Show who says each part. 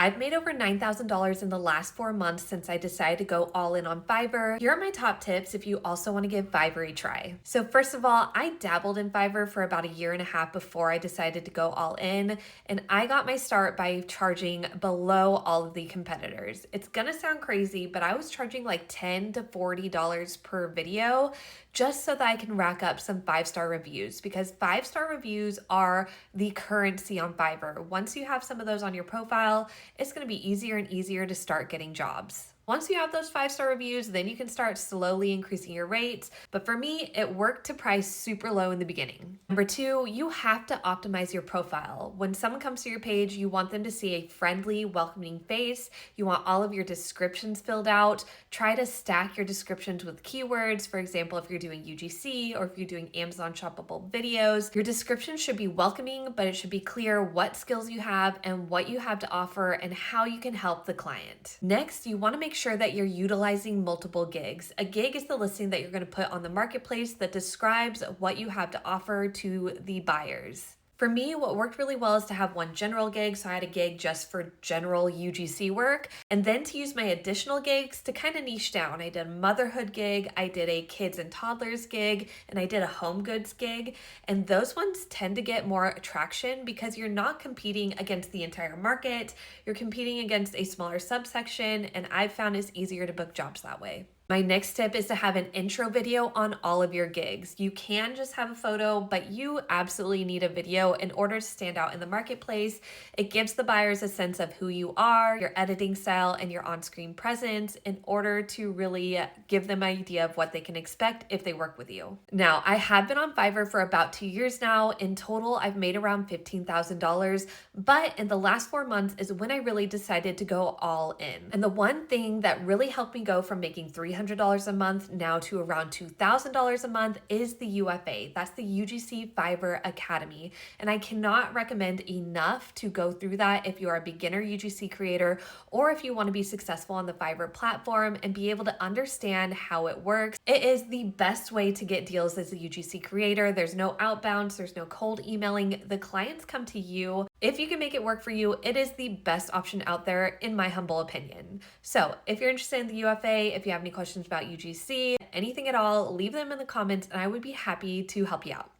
Speaker 1: I've made over $9,000 in the last 4 months since I decided to go all in on Fiverr. Here are my top tips if you also want to give Fiverr a try. So first of all, I dabbled in Fiverr for about a year and a half before I decided to go all in, and I got my start by charging below all of the competitors. It's gonna sound crazy, but I was charging like $10 to $40 per video just so that I can rack up some 5-star reviews, because 5-star reviews are the currency on Fiverr. Once you have some of those on your profile, it's going to be easier and easier to start getting jobs. Once you have those 5-star reviews, then you can start slowly increasing your rates. But for me, it worked to price super low in the beginning. Number two, you have to optimize your profile. When someone comes to your page, you want them to see a friendly, welcoming face. You want all of your descriptions filled out. Try to stack your descriptions with keywords. For example, if you're doing UGC or if you're doing Amazon shoppable videos, your description should be welcoming, but it should be clear what skills you have and what you have to offer and how you can help the client. Next, you want to make sure that you're utilizing multiple gigs. A gig is the listing that you're going to put on the marketplace that describes what you have to offer to the buyers. For me, what worked really well is to have one general gig, so I had a gig just for general UGC work, and then to use my additional gigs to kind of niche down. I did a motherhood gig, I did a kids and toddlers gig, and I did a home goods gig, and those ones tend to get more traction because you're not competing against the entire market, you're competing against a smaller subsection, and I've found it's easier to book jobs that way. My next tip is to have an intro video on all of your gigs. You can just have a photo, but you absolutely need a video in order to stand out in the marketplace. It gives the buyers a sense of who you are, your editing style, and your on-screen presence in order to really give them an idea of what they can expect if they work with you. Now, I have been on Fiverr for about 2 years now. In total, I've made around $15,000, but in the last 4 months is when I really decided to go all in. And the one thing that really helped me go from making $300 a month now to around $2,000 a month is the UFA. That's the UGC Fiverr Academy. And I cannot recommend enough to go through that if you are a beginner UGC creator or if you want to be successful on the Fiverr platform and be able to understand how it works. It is the best way to get deals as a UGC creator. There's no outbounds, there's no cold emailing. The clients come to you. If you can make it work for you, it is the best option out there, in my humble opinion. So if you're interested in the UFA, if you have any questions about UGC, anything at all, leave them in the comments and I would be happy to help you out.